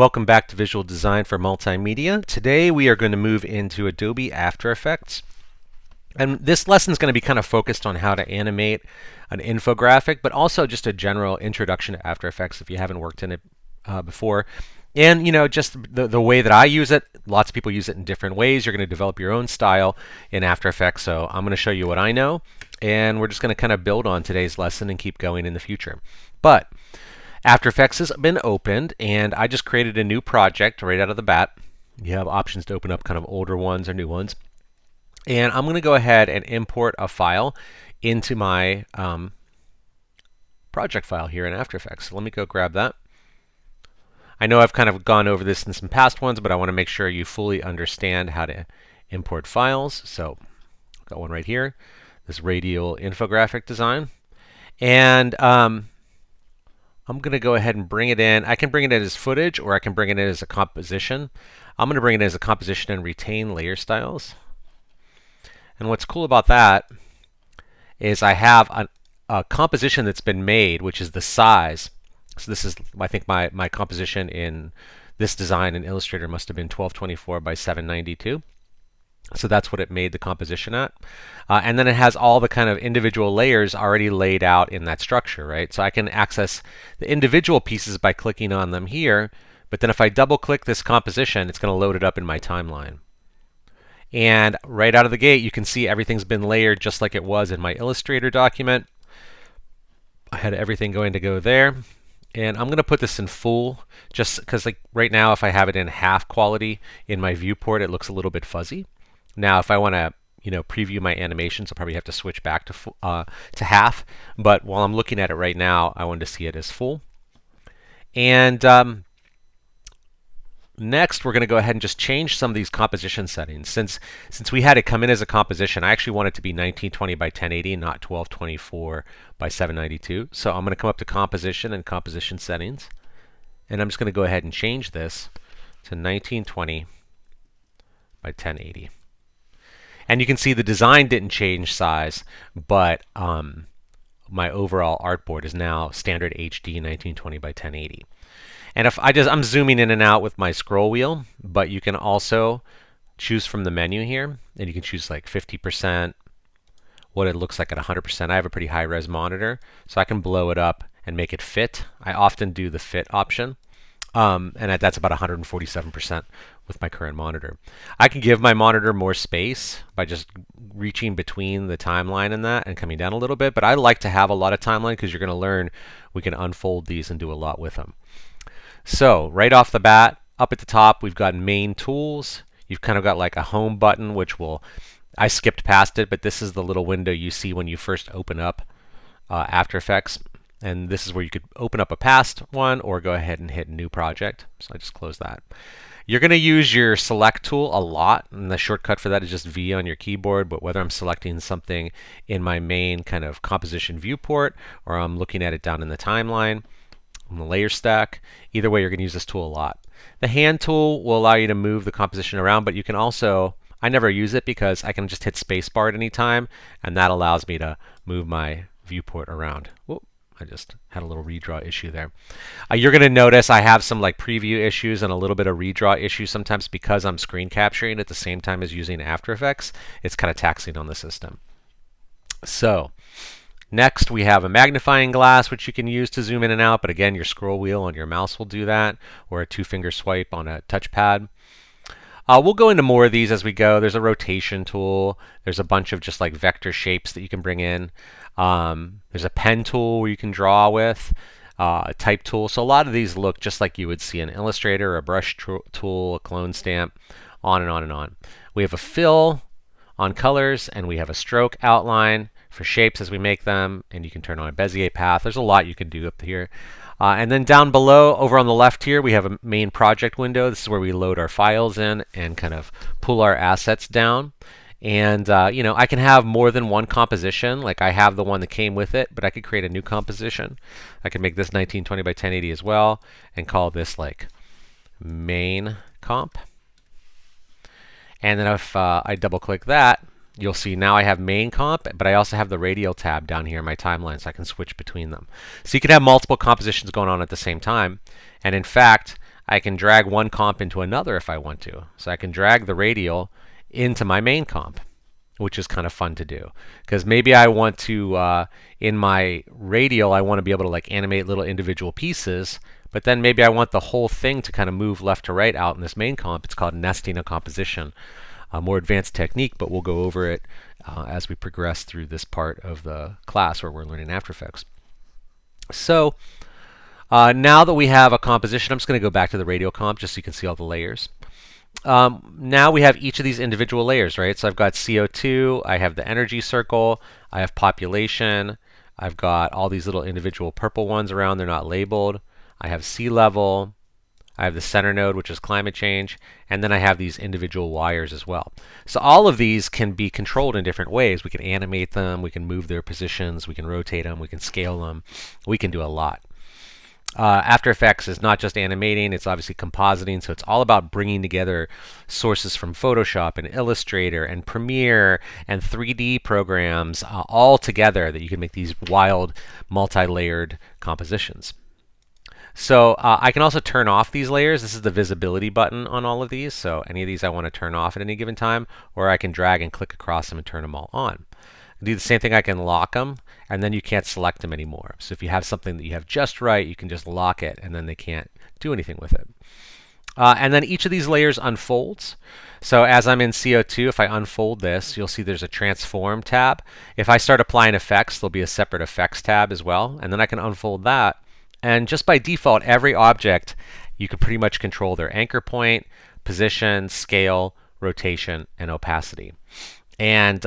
Welcome back to Visual Design for Multimedia. Today we are going to move into Adobe After Effects. And this lesson is going to be kind of focused on how to animate an infographic, but also just a general introduction to After Effects if you haven't worked in it before. And just the way that I use it, lots of people use it in different ways. You're going to develop your own style in After Effects. So I'm going to show you what I know, and we're just going to kind of build on today's lesson and keep going in the future. But After Effects has been opened, and I just created a new project right out of the bat. You have options to open up kind of older ones or new ones. And I'm going to go ahead and import a file into my project file here in After Effects. So let me go grab that. I know I've kind of gone over this in some past ones, but I want to make sure you fully understand how to import files. So I've got one right here, this radial infographic design. And I'm going to go ahead and bring it in. I can bring it in as footage, or I can bring it in as a composition. I'm going to bring it in as a composition and retain layer styles. And what's cool about that is I have a composition that's been made, which is the size. So this is, I think, my composition in this design in Illustrator must have been 1224 by 792. So that's what it made the composition at. And then it has all the kind of individual layers already laid out in that structure, right? So I can access the individual pieces by clicking on them here, but then if I double click this composition, it's going to load it up in my timeline. And right out of the gate, you can see everything's been layered just like it was in my Illustrator document. I had everything going to go there. And I'm going to put this in full, just because like right now, if I have it in half quality in my viewport, it looks a little bit fuzzy. Now, if I want to, preview my animations, I'll probably have to switch back to half. But while I'm looking at it right now, I wanted to see it as full. And next, we're going to go ahead and just change some of these composition settings. Since we had it come in as a composition, I actually want it to be 1920 by 1080, not 1224 by 792. So I'm going to come up to Composition and Composition Settings. And I'm just going to go ahead and change this to 1920 by 1080. And you can see the design didn't change size, but my overall artboard is now standard HD 1920 by 1080. And if I'm zooming in and out with my scroll wheel, but you can also choose from the menu here, and you can choose like 50%, what it looks like at 100%. I have a pretty high res monitor, so I can blow it up and make it fit. I often do the fit option, and that's about 147% with my current monitor. I can give my monitor more space by just reaching between the timeline and that and coming down a little bit, but I like to have a lot of timeline because you're going to learn we can unfold these and do a lot with them. So right off the bat, up at the top, we've got main tools. You've kind of got like a home button, which I skipped past it, but this is the little window you see when you first open up After Effects. And this is where you could open up a past one or go ahead and hit New Project. So I just close that. You're going to use your Select tool a lot, and the shortcut for that is just V on your keyboard. But whether I'm selecting something in my main kind of composition viewport or I'm looking at it down in the timeline, on the layer stack, either way, you're going to use this tool a lot. The hand tool will allow you to move the composition around, but you can also, I never use it because I can just hit spacebar at any time, and that allows me to move my viewport around. Whoop, I just had a little redraw issue there. You're going to notice I have some like preview issues and a little bit of redraw issues sometimes because I'm screen capturing at the same time as using After Effects. It's kind of taxing on the system. So next, we have a magnifying glass, which you can use to zoom in and out. But again, your scroll wheel on your mouse will do that, or a two-finger swipe on a touchpad. We'll go into more of these as we go. There's a rotation tool. There's a bunch of just like vector shapes that you can bring in. There's a pen tool where you can draw with, a type tool. So a lot of these look just like you would see in Illustrator, a brush tool, a clone stamp, on and on and on. We have a fill on colors, and we have a stroke outline for shapes as we make them, and you can turn on a Bezier path. There's a lot you can do up here. And then down below, over on the left here, we have a main project window. This is where we load our files in and kind of pull our assets down. And I can have more than one composition. Like I have the one that came with it, but I could create a new composition. I could make this 1920 by 1080 as well, and call this like main comp. And then if I double click that, you'll see now I have main comp, but I also have the radial tab down here in my timeline, so I can switch between them. So you can have multiple compositions going on at the same time. And in fact, I can drag one comp into another if I want to. So I can drag the radial into my main comp, which is kind of fun to do. Because maybe I want to, in my radial, I want to be able to like animate little individual pieces, but then maybe I want the whole thing to kind of move left to right out in this main comp. It's called nesting a composition. A more advanced technique, but we'll go over it as we progress through this part of the class where we're learning After Effects. So now that we have a composition, I'm just going to go back to the radial comp just so you can see all the layers. Now we have each of these individual layers, right? So I've got CO2, I have the energy circle, I have population, I've got all these little individual purple ones around, they're not labeled. I have sea level, I have the center node, which is climate change, and then I have these individual wires as well. So all of these can be controlled in different ways. We can animate them, we can move their positions, we can rotate them, we can scale them. We can do a lot. After Effects is not just animating, it's obviously compositing, so it's all about bringing together sources from Photoshop and Illustrator and Premiere and 3D programs all together that you can make these wild multi-layered compositions. So I can also turn off these layers. This is the visibility button on all of these. So any of these I want to turn off at any given time, or I can drag and click across them and turn them all on. Do the same thing, I can lock them, and then you can't select them anymore. So if you have something that you have just right, you can just lock it, and then they can't do anything with it. And then each of these layers unfolds. So as I'm in CO2, if I unfold this, you'll see there's a transform tab. If I start applying effects, there'll be a separate effects tab as well, and then I can unfold that. And just by default, every object, you can pretty much control their anchor point, position, scale, rotation, and opacity. And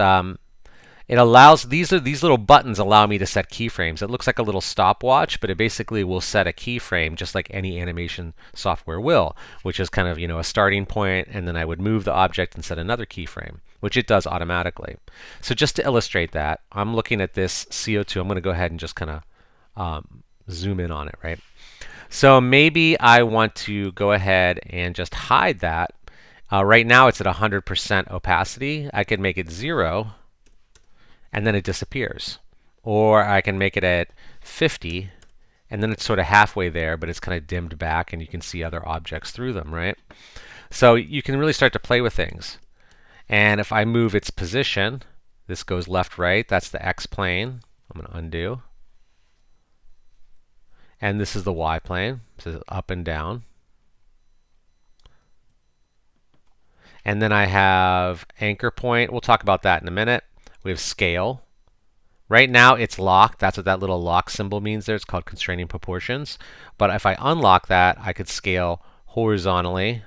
it allows, these little buttons allow me to set keyframes. It looks like a little stopwatch, but it basically will set a keyframe just like any animation software will, which is kind of, a starting point, and then I would move the object and set another keyframe, which it does automatically. So just to illustrate that, I'm looking at this CO2. I'm going to go ahead and just kind of zoom in on it, right? So maybe I want to go ahead and just hide that. Right now it's at 100% opacity. I could make it 0, and then it disappears. Or I can make it at 50, and then it's sort of halfway there, but it's kind of dimmed back, and you can see other objects through them, right? So you can really start to play with things. And if I move its position, this goes left, right. That's the X plane. I'm going to undo. And this is the Y plane, so up and down. And then I have anchor point. We'll talk about that in a minute. We have scale. Right now it's locked. That's what that little lock symbol means there. It's called constraining proportions. But if I unlock that, I could scale horizontally.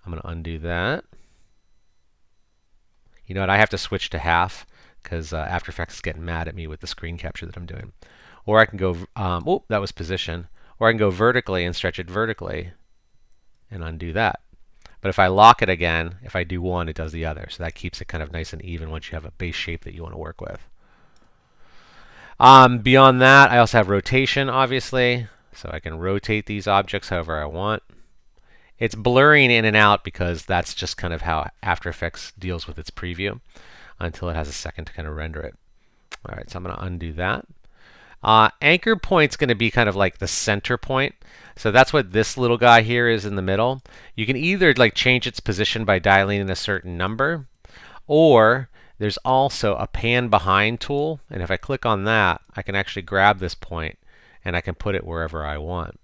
I'm going to undo that. You know what? I have to switch to half because After Effects is getting mad at me with the screen capture that I'm doing. Or I can go, oh, that was position. Or I can go vertically and stretch it vertically and undo that. But if I lock it again, if I do one, it does the other. So that keeps it kind of nice and even once you have a base shape that you want to work with. Beyond that, I also have rotation, obviously. So I can rotate these objects however I want. It's blurring in and out because that's just kind of how After Effects deals with its preview until it has a second to kind of render it. All right, so I'm going to undo that. Anchor point's going to be kind of like the center point. So that's what this little guy here is in the middle. You can either like change its position by dialing in a certain number, or there's also a pan behind tool. And if I click on that, I can actually grab this point and I can put it wherever I want.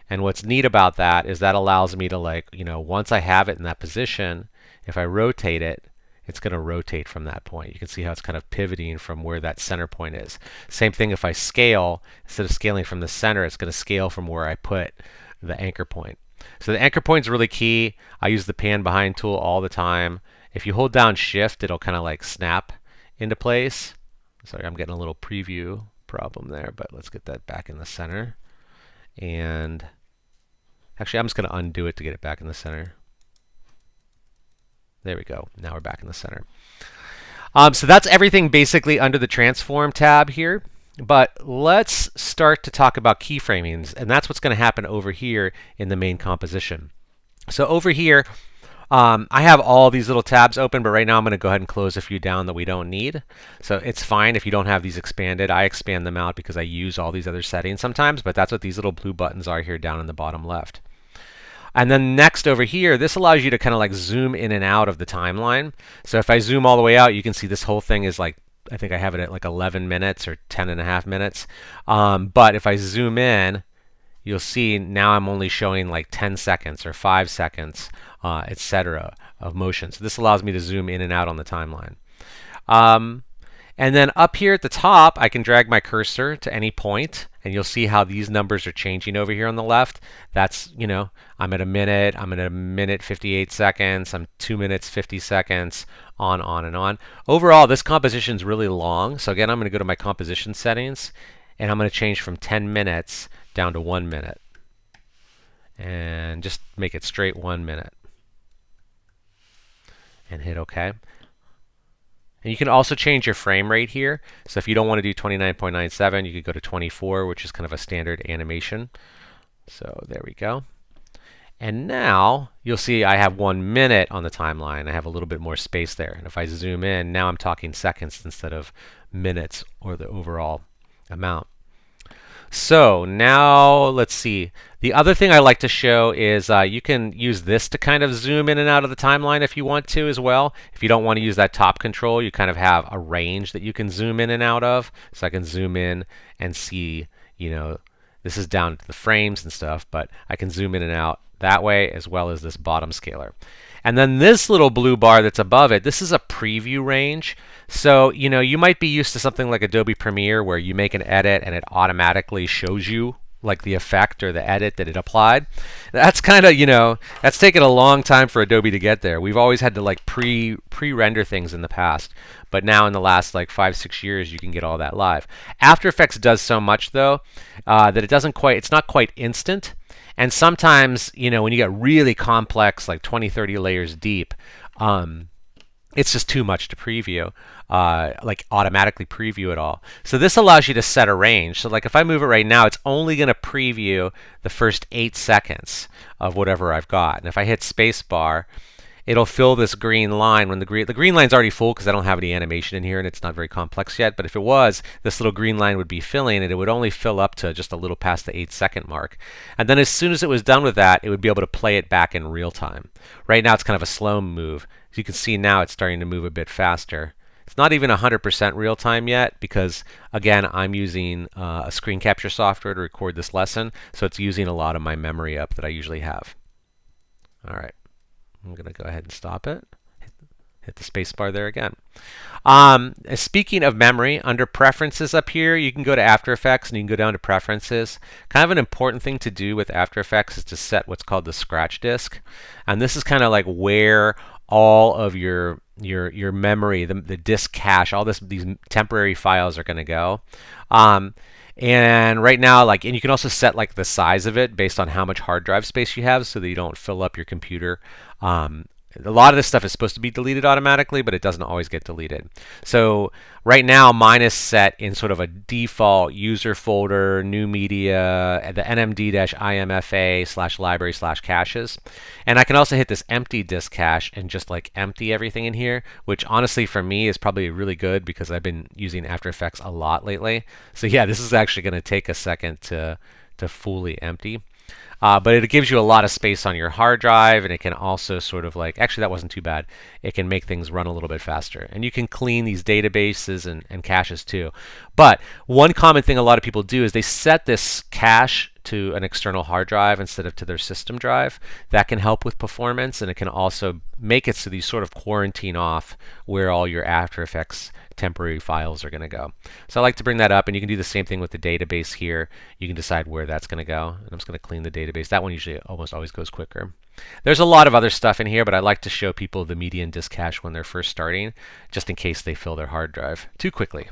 And what's neat about that is that allows me to, like, once I have it in that position, if I rotate it, it's going to rotate from that point. You can see how it's kind of pivoting from where that center point is. Same thing if I scale. Instead of scaling from the center, it's going to scale from where I put the anchor point. So the anchor point is really key. I use the pan behind tool all the time. If you hold down shift, it'll kind of like snap into place. Sorry, I'm getting a little preview problem there, but let's get that back in the center. And actually, I'm just going to undo it to get it back in the center. There we go. Now we're back in the center. So that's everything basically under the Transform tab here. But let's start to talk about keyframings, and that's what's going to happen over here in the main composition. So over here, I have all these little tabs open, but right now I'm going to go ahead and close a few down that we don't need. So it's fine if you don't have these expanded. I expand them out because I use all these other settings sometimes, but that's what these little blue buttons are here down in the bottom left. And then next over here, this allows you to kind of like zoom in and out of the timeline. So if I zoom all the way out, you can see this whole thing is like, I think I have it at like 11 minutes or 10 and a half minutes. But if I zoom in, you'll see now I'm only showing like 10 seconds or 5 seconds, etc. of motion. So this allows me to zoom in and out on the timeline. And then up here at the top, I can drag my cursor to any point, and you'll see how these numbers are changing over here on the left. That's, you know, I'm at a minute 58 seconds, I'm 2 minutes 50 seconds, on and on. Overall, this composition is really long. So again, I'm going to go to my composition settings, and I'm going to change from 10 minutes down to 1 minute. And just make it straight 1 minute. And hit OK. And you can also change your frame rate here. So if you don't want to do 29.97, you could go to 24, which is kind of a standard animation. So there we go. And now you'll see I have 1 minute on the timeline. I have a little bit more space there. And if I zoom in, now I'm talking seconds instead of minutes or the overall amount. So now let's see. The other thing I like to show is you can use this to kind of zoom in and out of the timeline if you want to as well. If you don't want to use that top control, you kind of have a range that you can zoom in and out of. So I can zoom in and see, you know, this is down to the frames and stuff, but I can zoom in and out that way as well as this bottom scaler. And then this little blue bar that's above it, this is a preview range. So, you know, you might be used to something like Adobe Premiere where you make an edit and it automatically shows you like the effect or the edit that it applied. That's kind of, you know, that's taken a long time for Adobe to get there. We've always had to like pre-render things in the past, but now in the last like 5-6 years you can get all that live. After Effects does so much though that it's not quite instant. And sometimes, you know, when you get really complex, like 20-30 layers deep, it's just too much to preview, like automatically preview it all. So this allows you to set a range. So like if I move it right now, it's only going to preview the first 8 seconds of whatever I've got. And if I hit spacebar, it'll fill this green line when the green line's already full because I don't have any animation in here and it's not very complex yet. But if it was, this little green line would be filling and it would only fill up to just a little past the 8-second mark. And then as soon as it was done with that, it would be able to play it back in real time. Right now it's kind of a slow move. As you can see now, it's starting to move a bit faster. It's not even 100% real time yet because, again, I'm using a screen capture software to record this lesson, so it's using a lot of my memory up that I usually have. All right. I'm going to go ahead and stop it. Hit the space bar there again. Speaking of memory, under Preferences up here, you can go to After Effects and you can go down to Preferences. Kind of an important thing to do with After Effects is to set what's called the scratch disk. And this is kind of like where all of your memory, the disk cache, all these temporary files are going to go. And right now, and you can also set like the size of it based on how much hard drive space you have so that you don't fill up your computer. A lot of this stuff is supposed to be deleted automatically, but it doesn't always get deleted. So right now, mine is set in sort of a default user folder, new media, the nmd-imfa/library/caches. And I can also hit this empty disk cache and just like empty everything in here, which honestly for me is probably really good because I've been using After Effects a lot lately. So yeah, this is actually going to take a second to fully empty. But it gives you a lot of space on your hard drive, and it can also sort of like, actually that wasn't too bad. It can make things run a little bit faster. And you can clean these databases and caches too. But one common thing a lot of people do is they set this cache to an external hard drive instead of to their system drive. That can help with performance, and it can also make it so that you sort of quarantine off where all your After Effects temporary files are going to go. So I like to bring that up, and you can do the same thing with the database here. You can decide where that's going to go. And I'm just going to clean the database. That one usually almost always goes quicker. There's a lot of other stuff in here, but I like to show people the media and disk cache when they're first starting, just in case they fill their hard drive too quickly.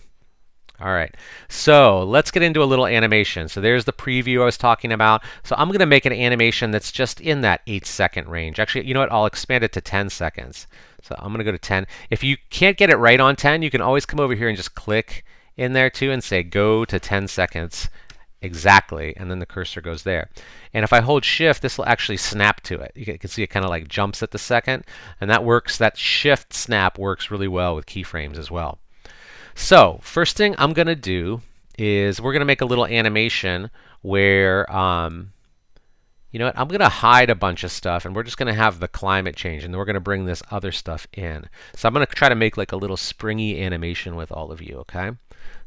All right, so let's get into a little animation. So there's the preview I was talking about. So I'm going to make an animation that's just in that 8-second range. Actually, you know what? I'll expand it to 10 seconds. So I'm going to go to 10. If you can't get it right on 10, you can always come over here and just click in there too and say go to 10 seconds Exactly, and then the cursor goes there. And if I hold shift, this will actually snap to it. You can see it kind of like jumps at the second, and that works. That shift snap works really well with keyframes as well. So first thing I'm going to do is we're going to make a little animation where, you know what, I'm going to hide a bunch of stuff, and we're just going to have the climate change, and then we're going to bring this other stuff in. So I'm going to try to make like a little springy animation with all of you, okay?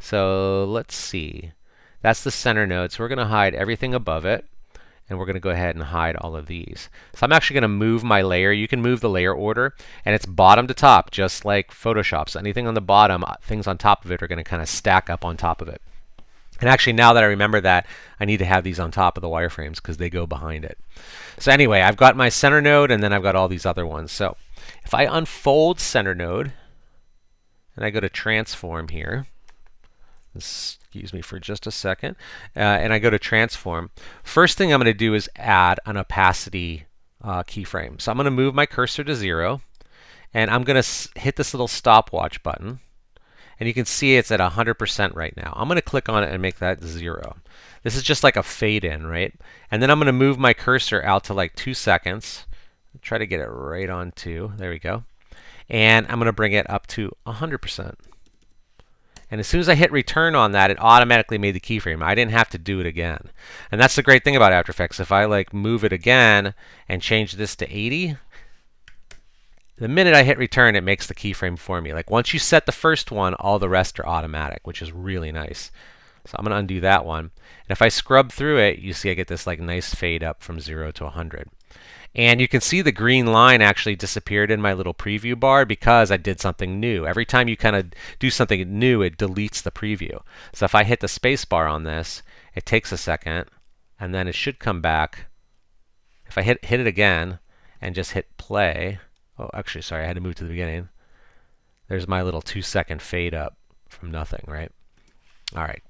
So let's see. That's the center node, so we're going to hide everything above it, and we're going to go ahead and hide all of these. So I'm actually going to move my layer. You can move the layer order, and it's bottom to top, just like Photoshop. So anything on the bottom, things on top of it are going to kind of stack up on top of it. And actually, now that I remember that, I need to have these on top of the wireframes because they go behind it. So anyway, I've got my center node, and then I've got all these other ones. So if I unfold center node, and I go to transform here, excuse me for just a second, and I go to transform. First thing I'm going to do is add an opacity keyframe. So I'm going to move my cursor to 0, and I'm going to hit this little stopwatch button. And you can see it's at 100% right now. I'm going to click on it and make that 0. This is just like a fade in, right? And then I'm going to move my cursor out to like 2 seconds. Try to get it right on 2. There we go. And I'm going to bring it up to 100%. And as soon as I hit return on that, it automatically made the keyframe. I didn't have to do it again. And that's the great thing about After Effects. If I like move it again and change this to 80, the minute I hit return, it makes the keyframe for me. Like once you set the first one, all the rest are automatic, which is really nice. So I'm going to undo that one. And if I scrub through it, you see I get this like nice fade up from 0 to 100. And you can see the green line actually disappeared in my little preview bar because I did something new. Every time you kind of do something new, it deletes the preview. So if I hit the space bar on this, it takes a second, and then it should come back. If I hit it again and just hit play, oh, actually, sorry, I had to move to the beginning. There's my little 2-second fade up from nothing, right? All right.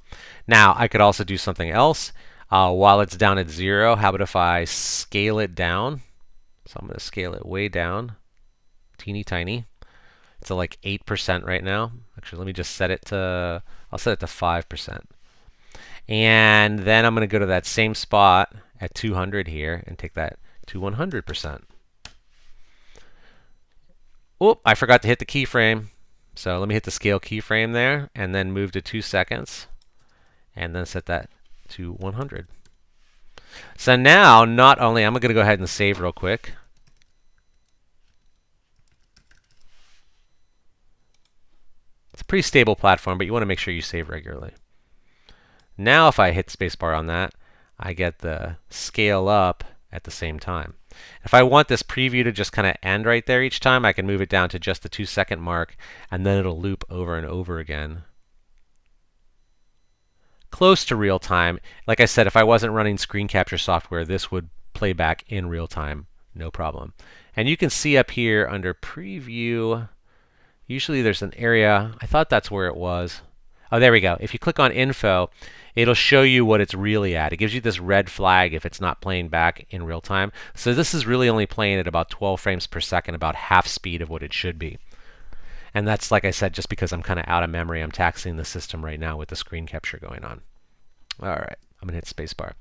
Now, I could also do something else. While it's down at 0, how about if I scale it down? So I'm going to scale it way down, teeny tiny. It's at like 8% right now. Actually, let me just set it to, I'll set it to 5%. And then I'm going to go to that same spot at 200 here and take that to 100%. Oop, I forgot to hit the keyframe. So let me hit the scale keyframe there and then move to 2 seconds and then set that to 100. So now, not only, I'm going to go ahead and save real quick. It's a pretty stable platform, but you want to make sure you save regularly. Now if I hit spacebar on that, I get the scale up at the same time. If I want this preview to just kind of end right there each time, I can move it down to just the 2-second mark, and then it'll loop over and over again. Close to real time. Like I said, if I wasn't running screen capture software, this would play back in real time, no problem. And you can see up here under preview, usually there's an area, I thought that's where it was. Oh, there we go. If you click on info, it'll show you what it's really at. It gives you this red flag if it's not playing back in real time. So this is really only playing at about 12 frames per second, about half speed of what it should be. And that's, like I said, just because I'm kind of out of memory. I'm taxing the system right now with the screen capture going on. All right, I'm going to hit spacebar.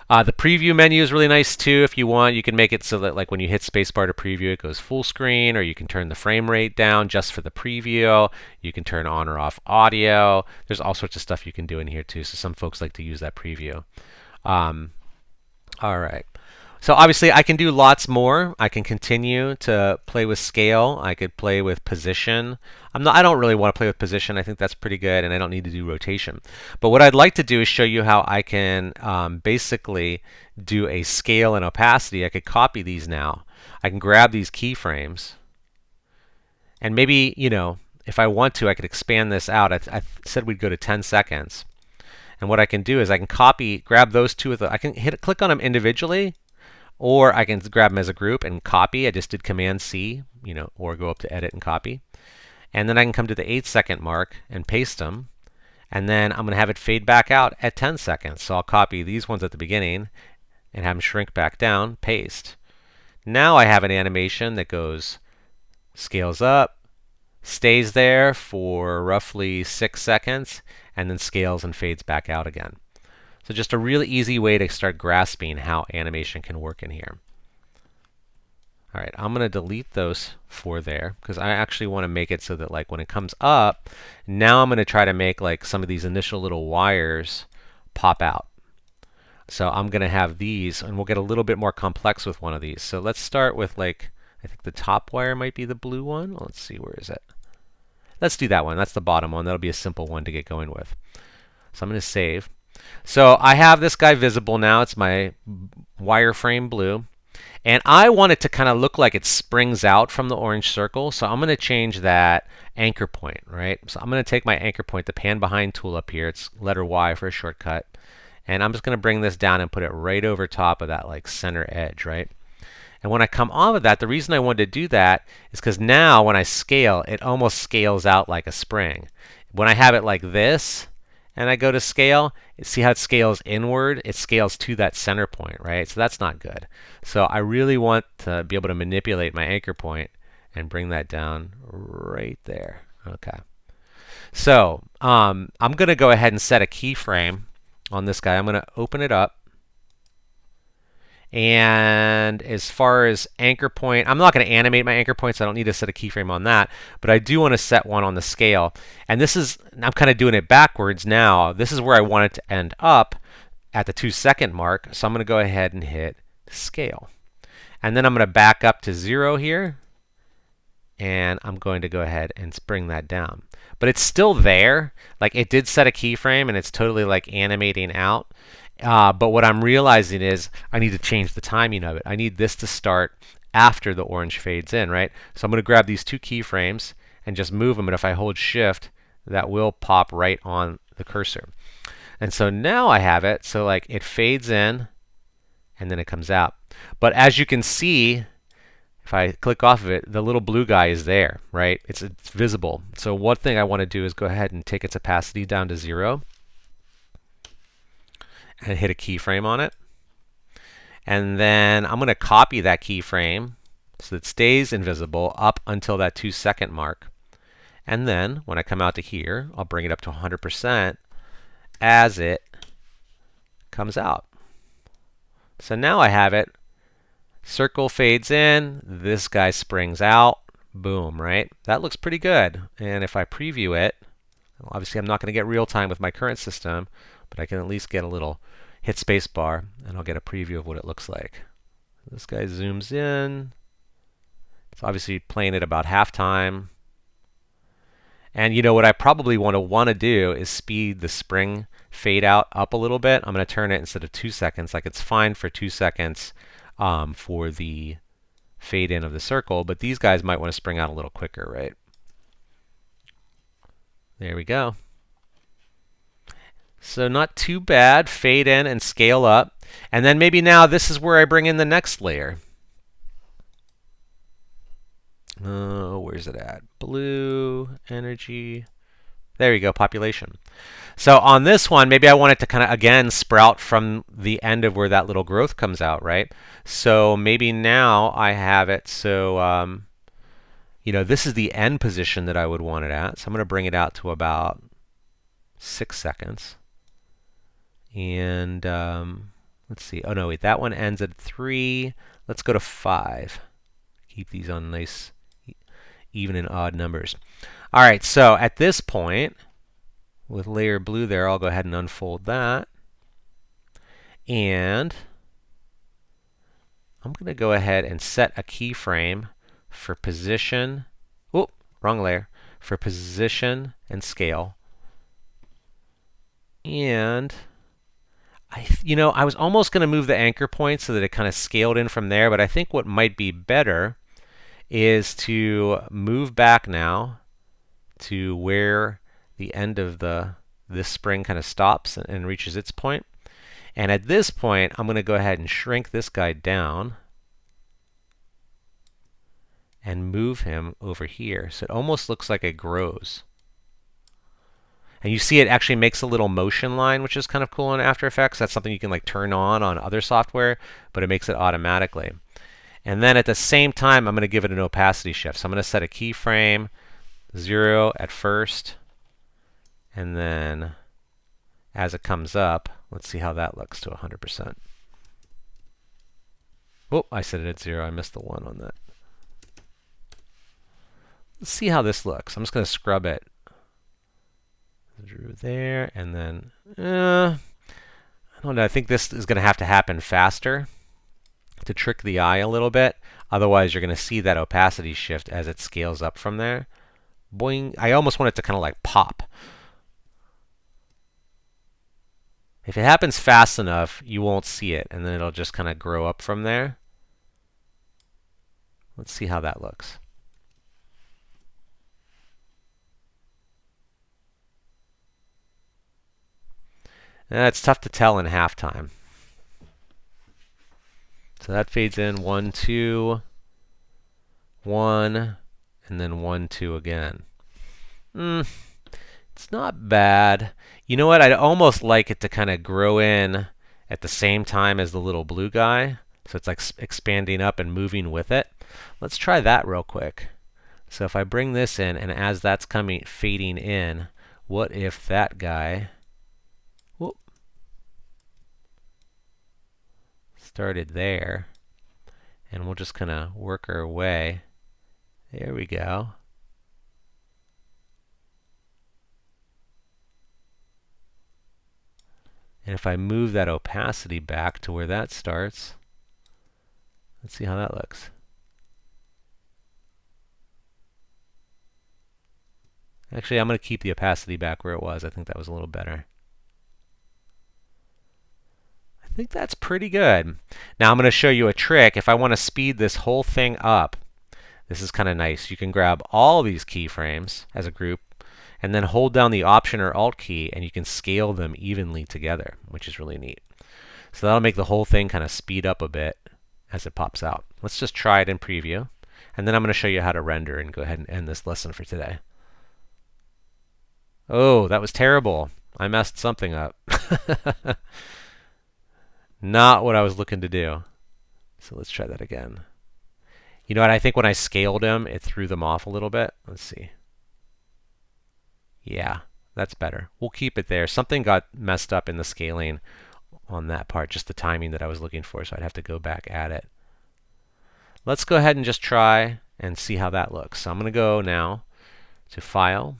The preview menu is really nice too. If you want, you can make it so that like when you hit spacebar to preview, it goes full screen, or you can turn the frame rate down just for the preview. You can turn on or off audio. There's all sorts of stuff you can do in here too. So some folks like to use that preview. All right. So obviously I can do lots more. I can continue to play with scale. I could play with position. I don't really want to play with position. I think that's pretty good, and I don't need to do rotation. But what I'd like to do is show you how I can basically do a scale and opacity. I could copy these now. I can grab these keyframes, and maybe, you know, if I want to, I could expand this out. I said we'd go to 10 seconds. And what I can do is I can grab those two I can click on them individually, or I can grab them as a group and copy. I just did Command C, you know, or go up to Edit and Copy. And then I can come to the 8-second mark and paste them. And then I'm going to have it fade back out at 10 seconds. So I'll copy these ones at the beginning and have them shrink back down, paste. Now I have an animation that goes, scales up, stays there for roughly 6 seconds, and then scales and fades back out again. So just a really easy way to start grasping how animation can work in here. All right, I'm going to delete those four there because I actually want to make it so that like when it comes up, now I'm going to try to make like some of these initial little wires pop out. So I'm going to have these, and we'll get a little bit more complex with one of these. So let's start with like, I think the top wire might be the blue one. Let's see, where is it? Let's do that one. That's the bottom one. That'll be a simple one to get going with. So I'm going to save. So I have this guy visible now. It's my wireframe blue. And I want it to kind of look like it springs out from the orange circle. So I'm going to change that anchor point, right? So I'm going to take my anchor point, the pan behind tool up here. It's letter Y for a shortcut. And I'm just going to bring this down and put it right over top of that like center edge, right? And when I come off of that, the reason I wanted to do that is because now when I scale, it almost scales out like a spring. When I have it like this, and I go to scale, see how it scales inward? It scales to that center point, right? So that's not good. So I really want to be able to manipulate my anchor point and bring that down right there. Okay. So I'm going to go ahead and set a keyframe on this guy. I'm going to open it up. And as far as anchor point, I'm not going to animate my anchor points. I don't need to set a keyframe on that. But I do want to set one on the scale. And this is, I'm kind of doing it backwards now. This is where I want it to end up at the 2-second mark. So I'm going to go ahead and hit scale. And then I'm going to back up to 0 here. And I'm going to go ahead and bring that down. But it's still there. Like it did set a keyframe and it's totally like animating out. But what I'm realizing is I need to change the timing of it. I need this to start after the orange fades in, right? So I'm going to grab these two keyframes and just move them. And if I hold shift, that will pop right on the cursor. And so now I have it. So like it fades in and then it comes out. But as you can see, if I click off of it, the little blue guy is there, right? It's visible. So one thing I want to do is go ahead and take its opacity down to 0. And hit a keyframe on it. And then I'm going to copy that keyframe so it stays invisible up until that 2-second mark. And then when I come out to here, I'll bring it up to 100% as it comes out. So now I have it. Circle fades in. This guy springs out. Boom, right? That looks pretty good. And if I preview it, obviously I'm not going to get real time with my current system, but I can at least get a little hit spacebar, and I'll get a preview of what it looks like. This guy zooms in. It's obviously playing at about halftime. And you know what I probably want to do is speed the spring fade out up a little bit. I'm going to turn it instead of 2 seconds. Like it's fine for 2 seconds for the fade in of the circle, but these guys might want to spring out a little quicker, right? There we go. So not too bad. Fade in and scale up. And then maybe now this is where I bring in the next layer. Where's it at? Blue, energy. There you go, population. So on this one, maybe I want it to kind of, again, sprout from the end of where that little growth comes out, right? So maybe now I have it so, you know, this is the end position that I would want it at. So I'm going to bring it out to about 6 seconds. And let's see. Oh, no, wait. That one ends at 3. Let's go to 5. Keep these on nice even and odd numbers. All right, so at this point, with layer blue there, I'll go ahead and unfold that. And I'm going to go ahead and set a keyframe for position. Oh, wrong layer. For position and scale. And I was almost going to move the anchor point so that it kind of scaled in from there, but I think what might be better is to move back now to where the end of this spring kind of stops and reaches its point. And at this point, I'm going to go ahead and shrink this guy down and move him over here. So it almost looks like it grows. And you see it actually makes a little motion line, which is kind of cool in After Effects. That's something you can like turn on other software, but it makes it automatically. And then at the same time, I'm going to give it an opacity shift. So I'm going to set a keyframe 0 at first, and then as it comes up. Let's see how that looks to 100%. Oh, I set it at 0. I missed the 1 on that. Let's see how this looks. I'm just going to scrub it through there, and then I don't know. I think this is going to happen faster to trick the eye a little bit. Otherwise, you're going to see that opacity shift as it scales up from there. Boing! I almost want it to kind of like pop. If it happens fast enough, you won't see it, and then it'll just kind of grow up from there. Let's see how that looks. It's tough to tell in halftime. So that fades in 1, 2, 1, and then 1, 2 again. It's not bad. You know what? I'd almost like it to kind of grow in at the same time as the little blue guy. So it's like expanding up and moving with it. Let's try that real quick. So if I bring this in, and as that's fading in, what if that guy started there, and we'll just kind of work our way. There we go. And if I move that opacity back to where that starts, let's see how that looks. Actually, I'm going to keep the opacity back where it was. I think that was a little better. I think that's pretty good. Now I'm going to show you a trick. If I want to speed this whole thing up, this is kind of nice. You can grab all these keyframes as a group and then hold down the Option or Alt key, and you can scale them evenly together, which is really neat. So that'll make the whole thing kind of speed up a bit as it pops out. Let's just try it in preview, and then I'm going to show you how to render and go ahead and end this lesson for today. Oh, that was terrible. I messed something up. Not what I was looking to do. So let's try that again. You know what? I think when I scaled them, it threw them off a little bit. Let's see. Yeah, that's better. We'll keep it there. Something got messed up in the scaling on that part, just the timing that I was looking for, so I'd have to go back at it. Let's go ahead and just try and see how that looks. So I'm going to go now to File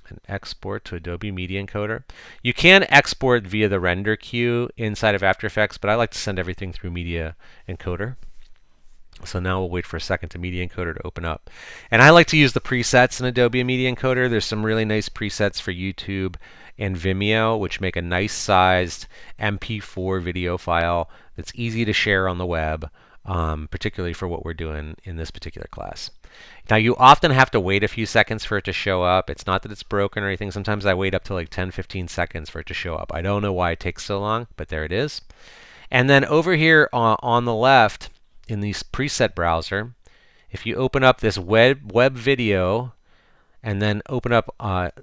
and Export to Adobe Media Encoder. You can export via the render queue inside of After Effects, but I like to send everything through Media Encoder. So now we'll wait for a second to Media Encoder to open up. And I like to use the presets in Adobe Media Encoder. There's some really nice presets for YouTube and Vimeo, which make a nice sized MP4 video file that's easy to share on the web, particularly for what we're doing in this particular class. Now you often have to wait a few seconds for it to show up. It's not that it's broken or anything. Sometimes I wait up to like 10-15 seconds for it to show up. I don't know why it takes so long, but there it is. And then over here on the left in the preset browser, if you open up this web video and then open up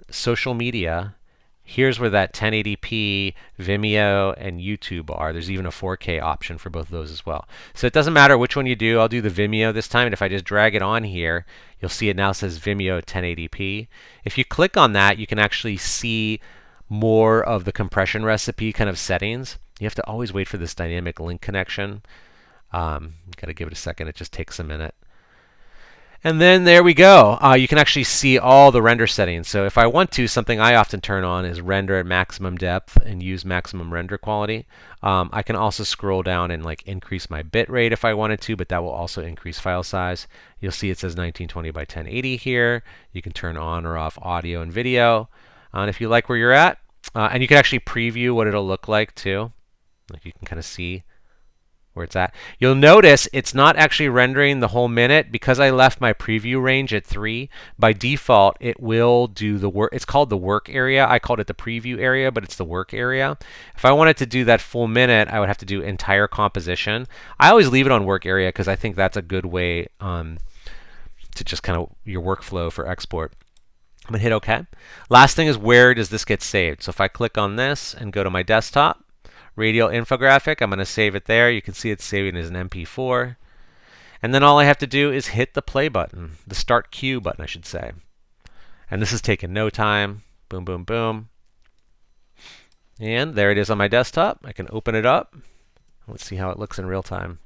social media, here's where that 1080p Vimeo and YouTube are. There's even a 4K option for both of those as well. So it doesn't matter which one you do. I'll do the Vimeo this time, and if I just drag it on here, you'll see it now says Vimeo 1080p. If you click on that, you can actually see more of the compression recipe kind of settings. You have to always wait for this dynamic link connection. Got to give it a second. It just takes a minute. And then there we go. You can actually see all the render settings. So if I want to, something I often turn on is render at maximum depth and use maximum render quality. I can also scroll down and like increase my bit rate if I wanted to, but that will also increase file size. You'll see it says 1920 by 1080 here. You can turn on or off audio and video. And if you like where you're at, and you can actually preview what it'll look like too. Like you can kind of see where it's at. You'll notice it's not actually rendering the whole minute because I left my preview range at 3. By default, it will do the work. It's called the work area. I called it the preview area, but it's the work area. If I wanted to do that full minute, I would have to do entire composition. I always leave it on work area because I think that's a good way to just kind of your workflow for export. I'm going to hit OK. Last thing is, where does this get saved? So if I click on this and go to my desktop, radial infographic, I'm going to save it there. You can see it's saving as an MP4. And then all I have to do is hit the play button, the start queue button, I should say. And this has taken no time. Boom, boom, boom. And there it is on my desktop. I can open it up. Let's see how it looks in real time.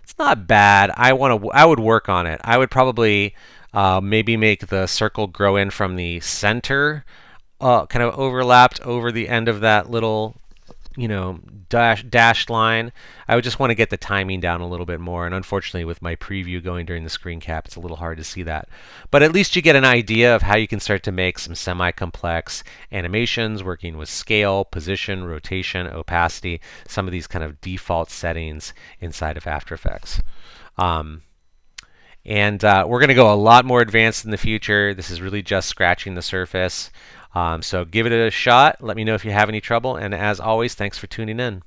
It's not bad. I would work on it. I would probably maybe make the circle grow in from the center, kind of overlapped over the end of that little, dashed line. I would just want to get the timing down a little bit more. And unfortunately, with my preview going during the screen cap, it's a little hard to see that. But at least you get an idea of how you can start to make some semi-complex animations, working with scale, position, rotation, opacity, some of these kind of default settings inside of After Effects. And we're going to go a lot more advanced in the future. This is really just scratching the surface. So give it a shot. Let me know if you have any trouble. And as always, thanks for tuning in.